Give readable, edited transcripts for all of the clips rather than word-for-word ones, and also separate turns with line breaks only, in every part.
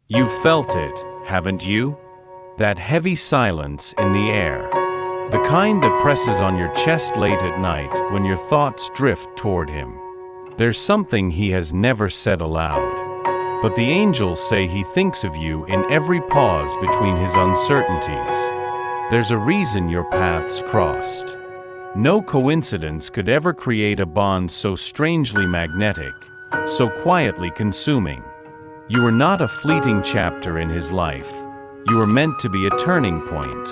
You've felt it, haven't you? That heavy silence in the air. The kind that presses on your chest late at night when your thoughts drift toward him. There's something he has never said aloud. But the angels say he thinks of you in every pause between his uncertainties. There's a reason your paths crossed. No coincidence could ever create a bond so strangely magnetic, so quietly consuming. You were not a fleeting chapter in his life. You were meant to be a turning point.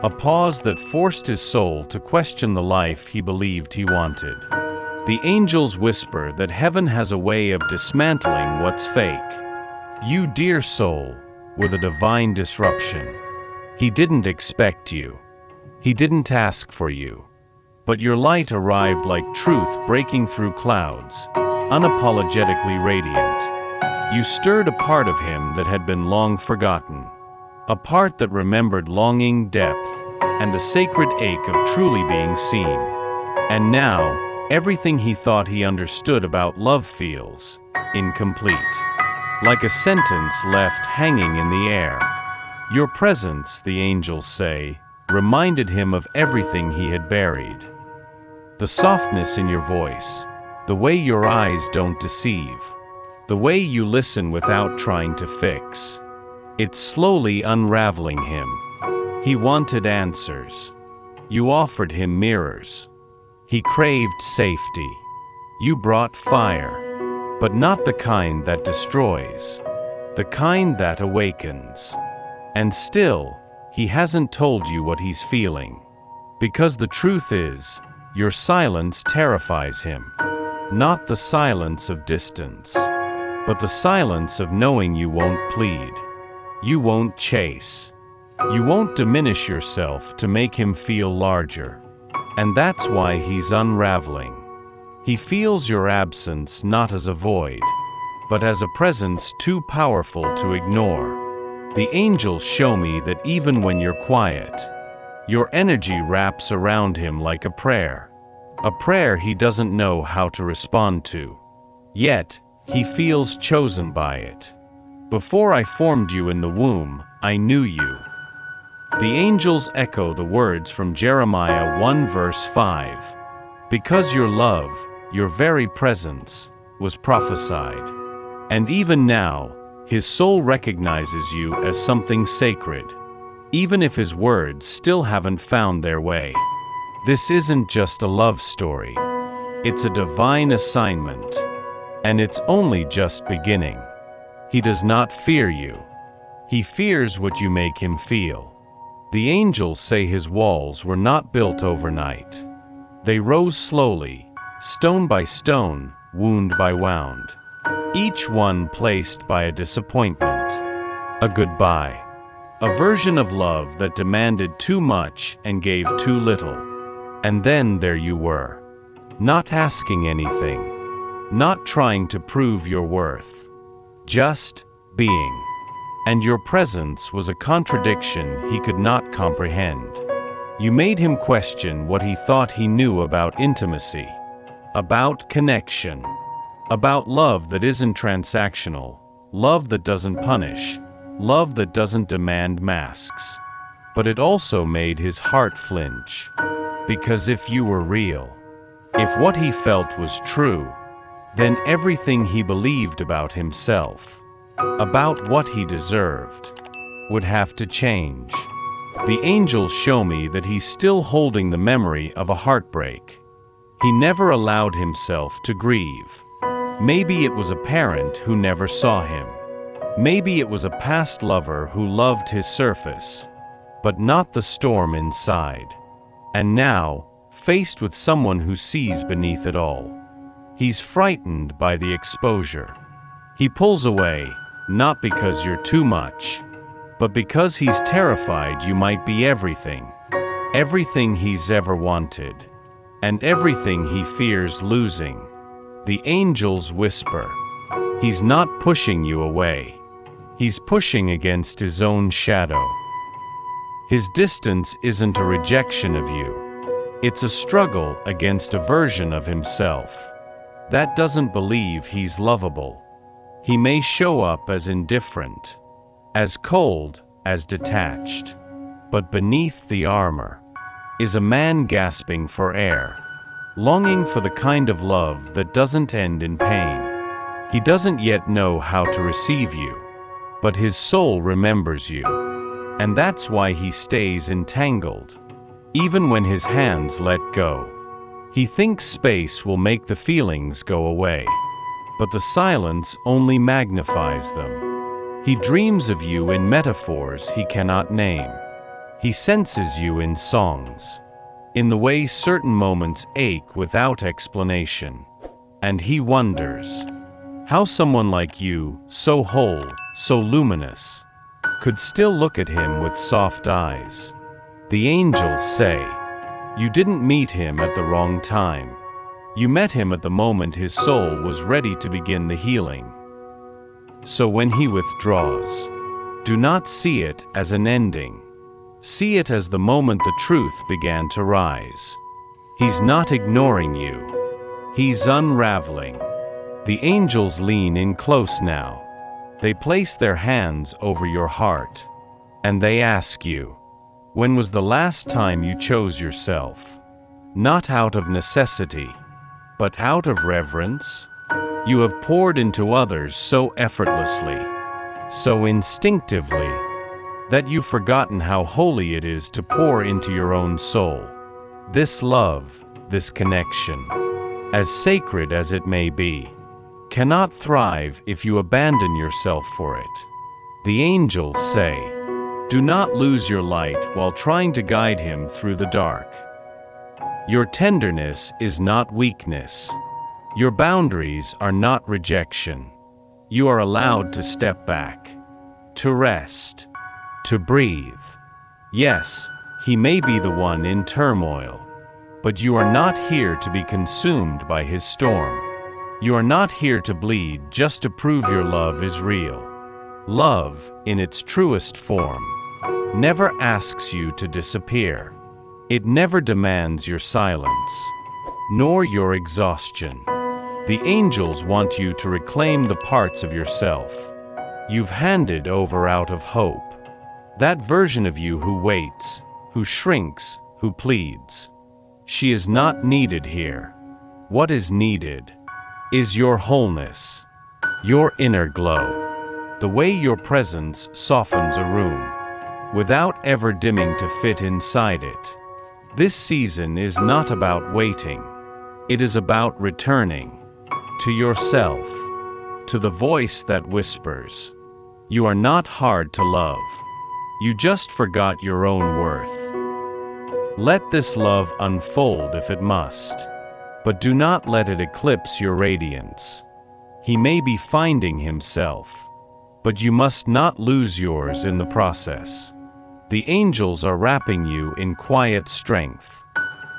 A pause that forced his soul to question the life he believed he wanted. The angels whisper that heaven has a way of dismantling what's fake. You, dear soul, were the divine disruption. He didn't expect you. He didn't ask for you. But your light arrived like truth breaking through clouds, unapologetically radiant. You stirred a part of him that had been long forgotten. A part that remembered longing, depth, and the sacred ache of truly being seen. And now, everything he thought he understood about love feels incomplete. Like a sentence left hanging in the air. Your presence, the angels say, reminded him of everything he had buried. The softness in your voice, the way your eyes don't deceive, the way you listen without trying to fix. It's slowly unraveling him. He wanted answers. You offered him mirrors. He craved safety. You brought fire, but not the kind that destroys, the kind that awakens. And still, he hasn't told you what he's feeling. Because the truth is, your silence terrifies him. Not the silence of distance, but the silence of knowing you won't plead. You won't chase. You won't diminish yourself to make him feel larger. And that's why he's unraveling. He feels your absence not as a void, but as a presence too powerful to ignore. The angels show me that even when you're quiet, your energy wraps around him like a prayer he doesn't know how to respond to. Yet, he feels chosen by it. Before I formed you in the womb, I knew you. The angels echo the words from Jeremiah 1 verse 5. Because your love, your very presence, was prophesied. And even now, his soul recognizes you as something sacred, even if his words still haven't found their way. This isn't just a love story. It's a divine assignment. And it's only just beginning. He does not fear you. He fears what you make him feel. The angels say his walls were not built overnight. They rose slowly, stone by stone, wound by wound. Each one placed by a disappointment, a goodbye, a version of love that demanded too much and gave too little. And then there you were, not asking anything. Not trying to prove your worth. Just being. And your presence was a contradiction he could not comprehend. You made him question what he thought he knew about intimacy. About connection. About love that isn't transactional. Love that doesn't punish. Love that doesn't demand masks. But it also made his heart flinch. Because if you were real, if what he felt was true, then everything he believed about himself, about what he deserved, would have to change. The angels show me that he's still holding the memory of a heartbreak. He never allowed himself to grieve. Maybe it was a parent who never saw him. Maybe it was a past lover who loved his surface, but not the storm inside. And now, faced with someone who sees beneath it all, he's frightened by the exposure. He pulls away, not because you're too much, but because he's terrified you might be everything. Everything he's ever wanted. And everything he fears losing. The angels whisper. He's not pushing you away. He's pushing against his own shadow. His distance isn't a rejection of you. It's a struggle against a version of himself that doesn't believe he's lovable. He may show up as indifferent, as cold, as detached. But beneath the armor is a man gasping for air, longing for the kind of love that doesn't end in pain. He doesn't yet know how to receive you, but his soul remembers you, and that's why he stays entangled. Even when his hands let go, he thinks space will make the feelings go away, but the silence only magnifies them. He dreams of you in metaphors he cannot name. He senses you in songs, in the way certain moments ache without explanation. And he wonders how someone like you, so whole, so luminous, could still look at him with soft eyes. The angels say, you didn't meet him at the wrong time. You met him at the moment his soul was ready to begin the healing. So when he withdraws, do not see it as an ending. See it as the moment the truth began to rise. He's not ignoring you. He's unraveling. The angels lean in close now. They place their hands over your heart, and they ask you, when was the last time you chose yourself? Not out of necessity, but out of reverence? You have poured into others so effortlessly, so instinctively, that you've forgotten how holy it is to pour into your own soul. This love, this connection, as sacred as it may be, cannot thrive if you abandon yourself for it. The angels say, do not lose your light while trying to guide him through the dark. Your tenderness is not weakness. Your boundaries are not rejection. You are allowed to step back, to rest, to breathe. Yes, he may be the one in turmoil, but you are not here to be consumed by his storm. You are not here to bleed just to prove your love is real. Love, in its truest form, never asks you to disappear. It never demands your silence, nor your exhaustion. The angels want you to reclaim the parts of yourself you've handed over out of hope. That version of you who waits, who shrinks, who pleads. She is not needed here. What is needed is your wholeness, your inner glow, the way your presence softens a room, without ever dimming to fit inside it. This season is not about waiting. It is about returning to yourself, to the voice that whispers, you are not hard to love. You just forgot your own worth. Let this love unfold if it must, but do not let it eclipse your radiance. He may be finding himself, but you must not lose yours in the process. The angels are wrapping you in quiet strength,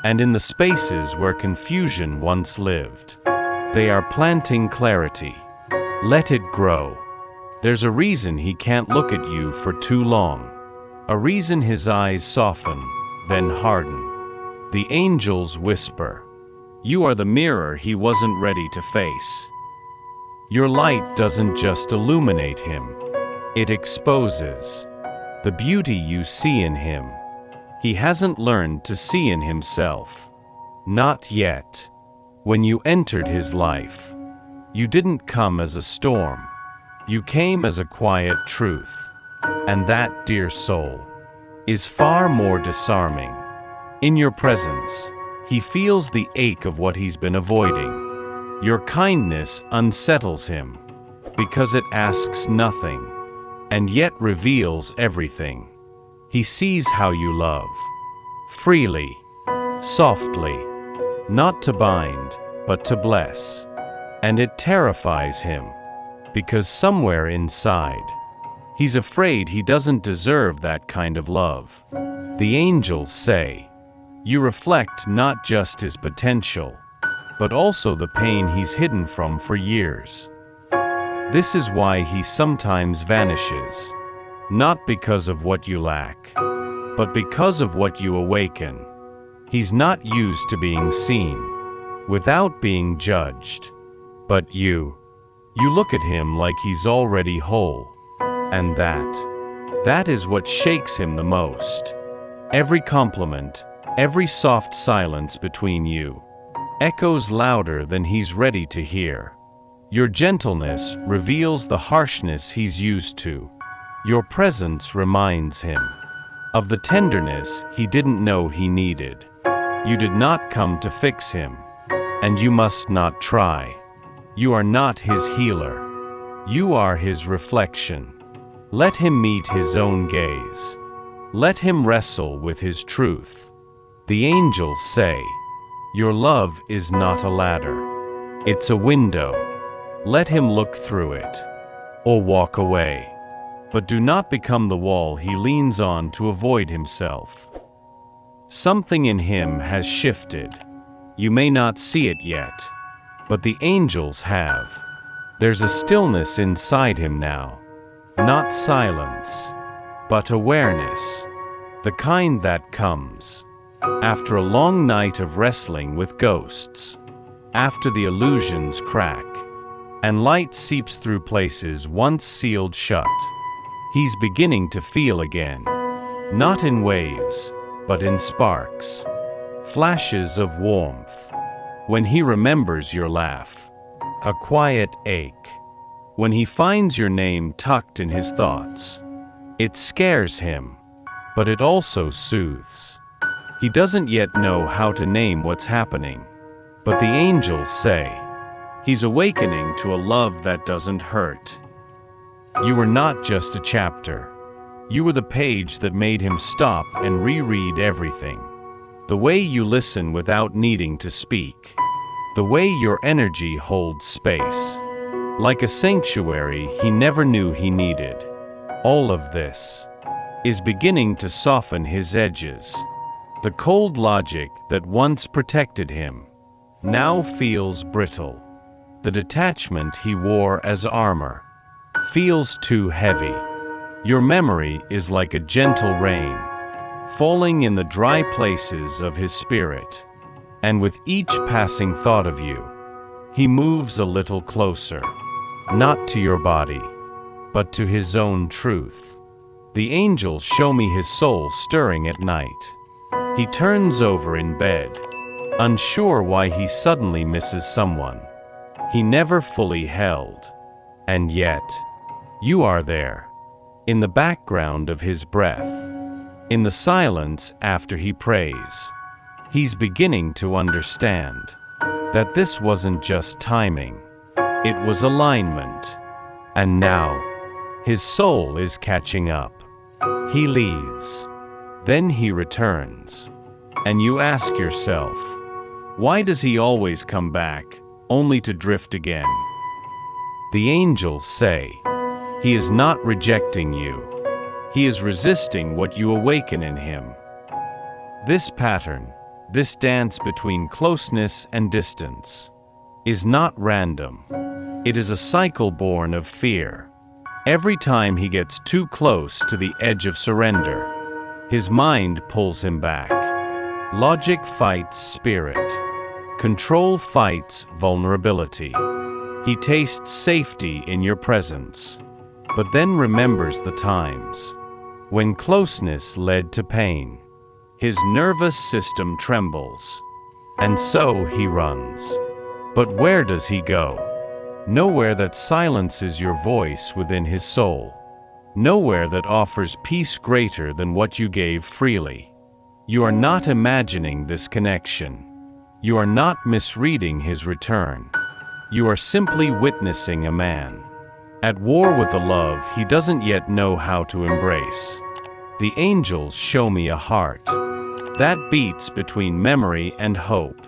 and in the spaces where confusion once lived, they are planting clarity. Let it grow. There's a reason he can't look at you for too long. A reason his eyes soften, then harden. The angels whisper, you are the mirror he wasn't ready to face. Your light doesn't just illuminate him, it exposes the beauty you see in him. He hasn't learned to see in himself. Not yet. When you entered his life, you didn't come as a storm. You came as a quiet truth. And that, dear soul, is far more disarming. In your presence, he feels the ache of what he's been avoiding. Your kindness unsettles him, because it asks nothing, and yet reveals everything. He sees how you love. Freely, softly, not to bind, but to bless. And it terrifies him, because somewhere inside, he's afraid he doesn't deserve that kind of love. The angels say, you reflect not just his potential, but also the pain he's hidden from for years. This is why he sometimes vanishes, not because of what you lack, but because of what you awaken. He's not used to being seen, without being judged. But you look at him like he's already whole. And that is what shakes him the most. Every compliment, every soft silence between you, echoes louder than he's ready to hear. Your gentleness reveals the harshness he's used to. Your presence reminds him of the tenderness he didn't know he needed. You did not come to fix him, and you must not try. You are not his healer. You are his reflection. Let him meet his own gaze. Let him wrestle with his truth. The angels say, your love is not a ladder. It's a window. Let him look through it, or walk away. But do not become the wall he leans on to avoid himself. Something in him has shifted. You may not see it yet, but the angels have. There's a stillness inside him now. Not silence, but awareness. The kind that comes after a long night of wrestling with ghosts, after the illusions crack, and light seeps through places once sealed shut. He's beginning to feel again, not in waves, but in sparks, flashes of warmth. When he remembers your laugh, a quiet ache. When he finds your name tucked in his thoughts, it scares him, but it also soothes. He doesn't yet know how to name what's happening, but the angels say, he's awakening to a love that doesn't hurt. You were not just a chapter. You were the page that made him stop and reread everything. The way you listen without needing to speak. The way your energy holds space. Like a sanctuary he never knew he needed. All of this is beginning to soften his edges. The cold logic that once protected him now feels brittle. The detachment he wore as armor feels too heavy. Your memory is like a gentle rain, falling in the dry places of his spirit. And with each passing thought of you, he moves a little closer, not to your body, but to his own truth. The angels show me his soul stirring at night. He turns over in bed, unsure why he suddenly misses someone he never fully held. And yet, you are there, in the background of his breath, in the silence after he prays. He's beginning to understand that this wasn't just timing, it was alignment. And now, his soul is catching up. He leaves. Then he returns. And you ask yourself, why does he always come back, only to drift again? The angels say, he is not rejecting you. He is resisting what you awaken in him. This pattern, this dance between closeness and distance, is not random. It is a cycle born of fear. Every time he gets too close to the edge of surrender, his mind pulls him back. Logic fights spirit. Control fights vulnerability. He tastes safety in your presence, but then remembers the times when closeness led to pain. His nervous system trembles, and so he runs. But where does he go? Nowhere that silences your voice within his soul. Nowhere that offers peace greater than what you gave freely. You are not imagining this connection. You are not misreading his return. You are simply witnessing a man at war with a love he doesn't yet know how to embrace. The angels show me a heart that beats between memory and hope.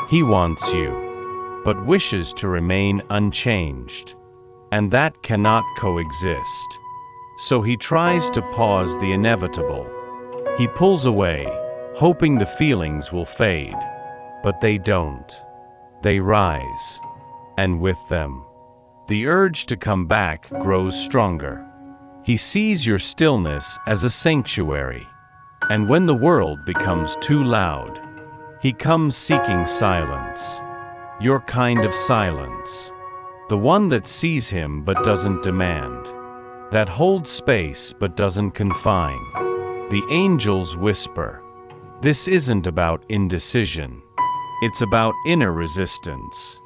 He wants you, but wishes to remain unchanged. And that cannot coexist. So he tries to pause the inevitable. He pulls away, hoping the feelings will fade. But they don't. They rise. And with them, the urge to come back grows stronger. He sees your stillness as a sanctuary. And when the world becomes too loud, he comes seeking silence. Your kind of silence. The one that sees him but doesn't demand. that holds space but doesn't confine. The angels whisper, "This isn't about indecision. It's about inner resistance."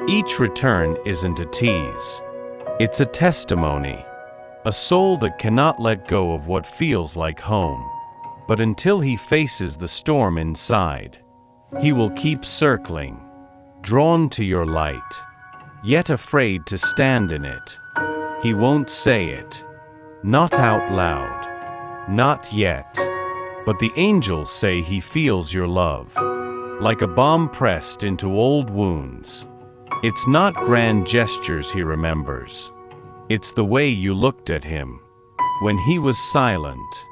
Each return isn't a tease. It's a testimony. A soul that cannot let go of what feels like home. But until he faces the storm inside, he will keep circling, drawn to your light, yet afraid to stand in it. He won't say it. Not out loud. Not yet. But the angels say he feels your love, like a bomb pressed into old wounds. It's not grand gestures he remembers. It's the way you looked at him when he was silent,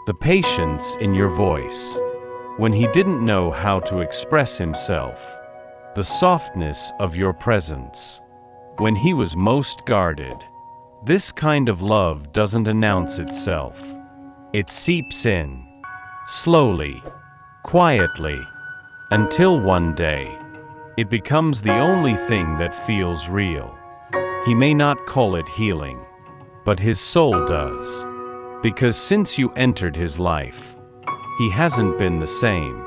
the patience in your voice, when he didn't know how to express himself, the softness of your presence, when he was most guarded. This kind of love doesn't announce itself. It seeps in, slowly, quietly, until one day, it becomes the only thing that feels real. He may not call it healing, but his soul does. Because since you entered his life, he hasn't been the same.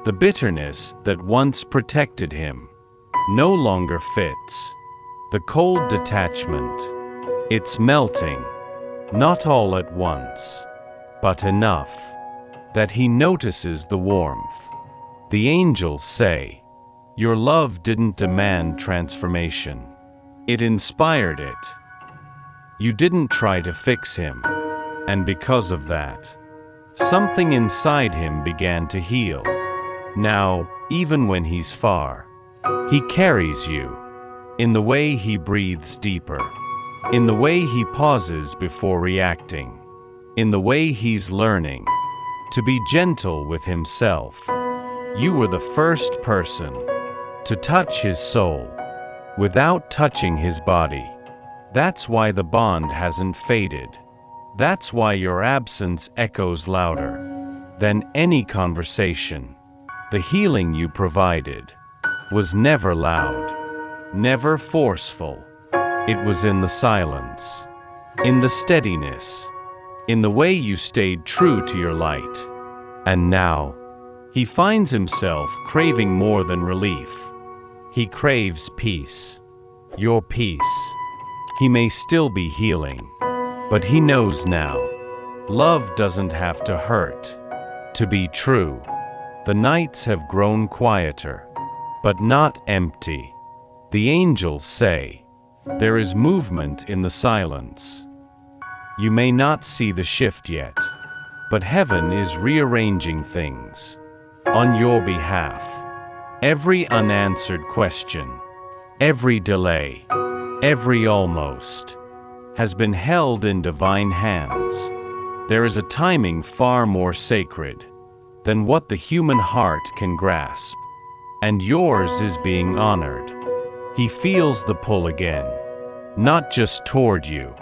The bitterness that once protected him no longer fits. The cold detachment, it's melting, not all at once, but enough that he notices the warmth. The angels say, your love didn't demand transformation. It inspired it. You didn't try to fix him. And because of that, something inside him began to heal. Now, even when he's far, he carries you. In the way he breathes deeper. In the way he pauses before reacting. In the way he's learning to be gentle with himself. You were the first person to touch his soul without touching his body. That's why the bond hasn't faded. That's why your absence echoes louder than any conversation. The healing you provided was never loud, never forceful. It was in the silence, in the steadiness, in the way you stayed true to your light. And now, he finds himself craving more than relief. He craves peace. Your peace. He may still be healing, but he knows now. Love doesn't have to hurt to be true. The nights have grown quieter, but not empty. The angels say, there is movement in the silence. You may not see the shift yet, but heaven is rearranging things on your behalf. Every unanswered question, every delay, every almost, has been held in divine hands. There is a timing far more sacred than what the human heart can grasp, and yours is being honored. He feels the pull again, not just toward you,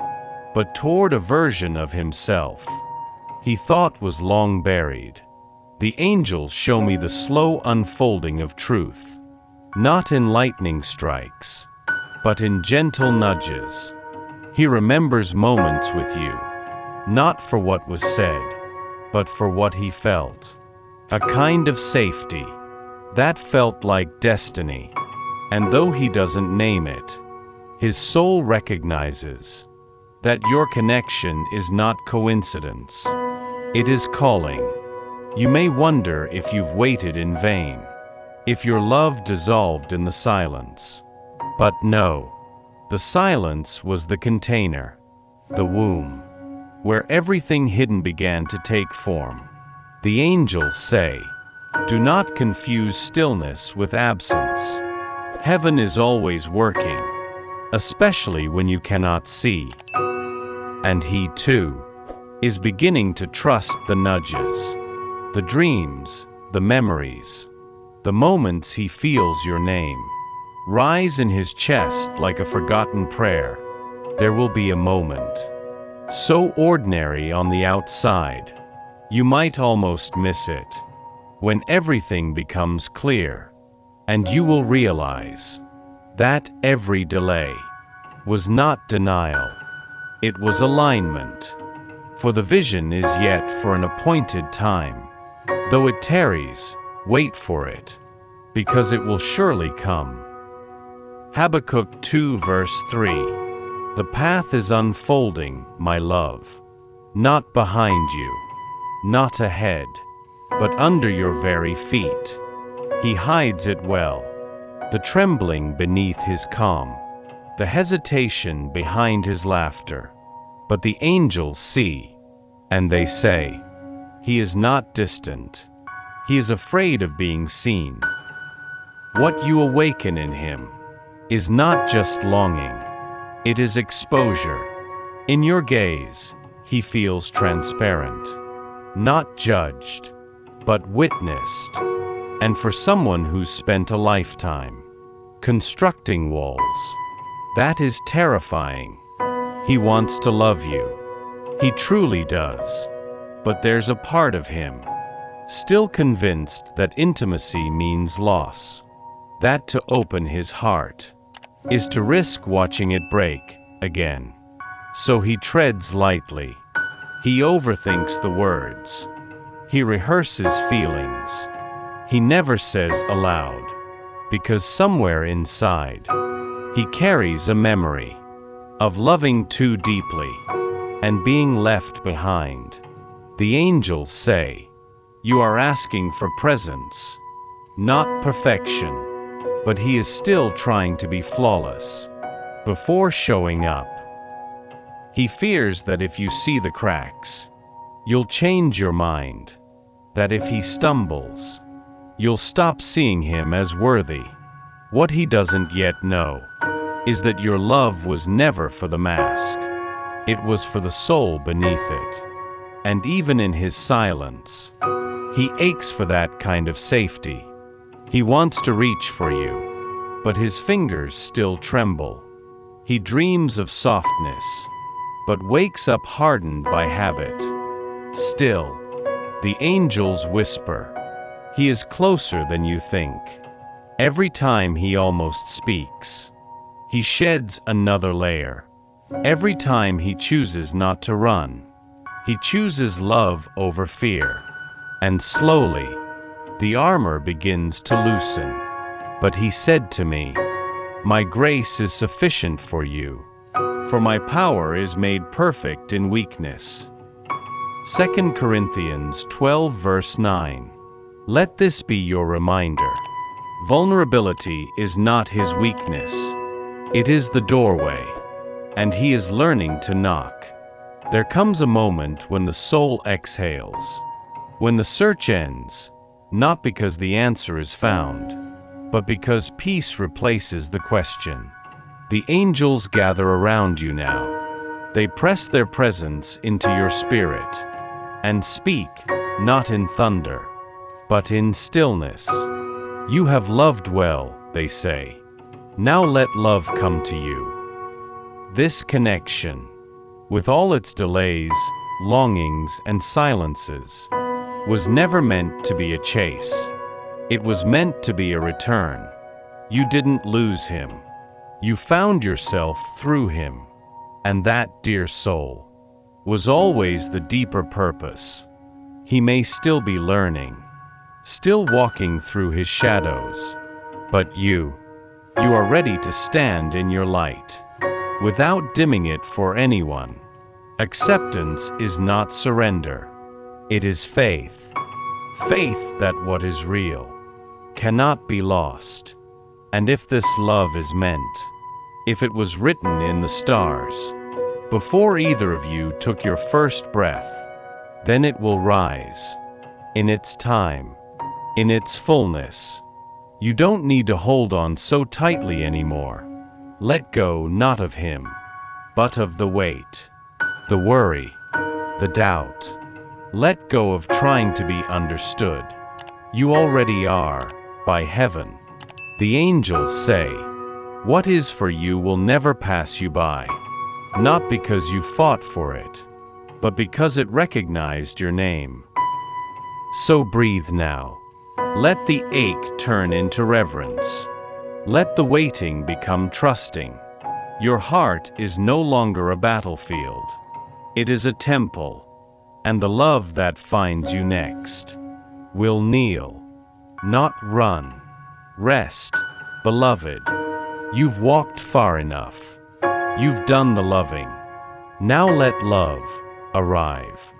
but toward a version of himself he thought was long buried. The angels show me the slow unfolding of truth, not in lightning strikes, but in gentle nudges. He remembers moments with you, not for what was said, but for what he felt. A kind of safety that felt like destiny. And though he doesn't name it, his soul recognizes that your connection is not coincidence. It is calling. You may wonder if you've waited in vain, if your love dissolved in the silence. But no. The silence was the container, the womb, where everything hidden began to take form. The angels say, do not confuse stillness with absence. Heaven is always working, especially when you cannot see. And he too is beginning to trust the nudges, the dreams, the memories, the moments he feels your name rise in his chest like a forgotten prayer. There will be a moment, so ordinary on the outside, you might almost miss it, when everything becomes clear, and you will realize that every delay was not denial, It was alignment. For the vision is yet for an appointed time. Though it tarries, wait for it, because it will surely come. Habakkuk 2 verse 3. The path is unfolding, my love. Not behind you, not ahead, but under your very feet. He hides it well. The trembling beneath his calm, the hesitation behind his laughter. But the angels see, and they say, he is not distant. He is afraid of being seen. What you awaken in him is not just longing, it is exposure. In your gaze, he feels transparent, not judged, but witnessed. And for someone who's spent a lifetime constructing walls, that is terrifying. He wants to love you. He truly does. But there's a part of him still convinced that intimacy means loss. That to open his heart is to risk watching it break again. So he treads lightly. He overthinks the words. He rehearses feelings. He never says aloud, because somewhere inside, he carries a memory of loving too deeply and being left behind. The angels say, you are asking for presence, not perfection, but he is still trying to be flawless before showing up. He fears that if you see the cracks, you'll change your mind, that if he stumbles, you'll stop seeing him as worthy. What he doesn't yet know is that your love was never for the mask. It was for the soul beneath it. And even in his silence, he aches for that kind of safety. He wants to reach for you, but his fingers still tremble. He dreams of softness, but wakes up hardened by habit. Still, the angels whisper, he is closer than you think. Every time he almost speaks, he sheds another layer. Every time he chooses not to run, he chooses love over fear. And slowly, the armor begins to loosen. But he said to me, my grace is sufficient for you, for my power is made perfect in weakness. 2 Corinthians 12 verse 9. Let this be your reminder. Vulnerability is not his weakness. It is the doorway, and he is learning to knock. There comes a moment when the soul exhales, when the search ends, not because the answer is found, but because peace replaces the question. The angels gather around you now. They press their presence into your spirit, and speak, not in thunder, but in stillness. You have loved well, they say. Now let love come to you. This connection, with all its delays, longings, and silences, was never meant to be a chase. It was meant to be a return. You didn't lose him. You found yourself through him. And that, dear soul, was always the deeper purpose. He may still be learning, still walking through his shadows, but you are ready to stand in your light, without dimming it for anyone. Acceptance is not surrender. It is faith. Faith that what is real cannot be lost. And if this love is meant, if it was written in the stars, before either of you took your first breath, then it will rise. In its time, in its fullness. You don't need to hold on so tightly anymore. Let go not of him, but of the weight, the worry, the doubt. Let go of trying to be understood. You already are, by heaven. The angels say, what is for you will never pass you by. Not because you fought for it, but because it recognized your name. So breathe now. Let the ache turn into reverence. Let the waiting become trusting. Your heart is no longer a battlefield. It is a temple, and the love that finds you next will kneel, not run. Rest, beloved. You've walked far enough. You've done the loving. Now let love arrive.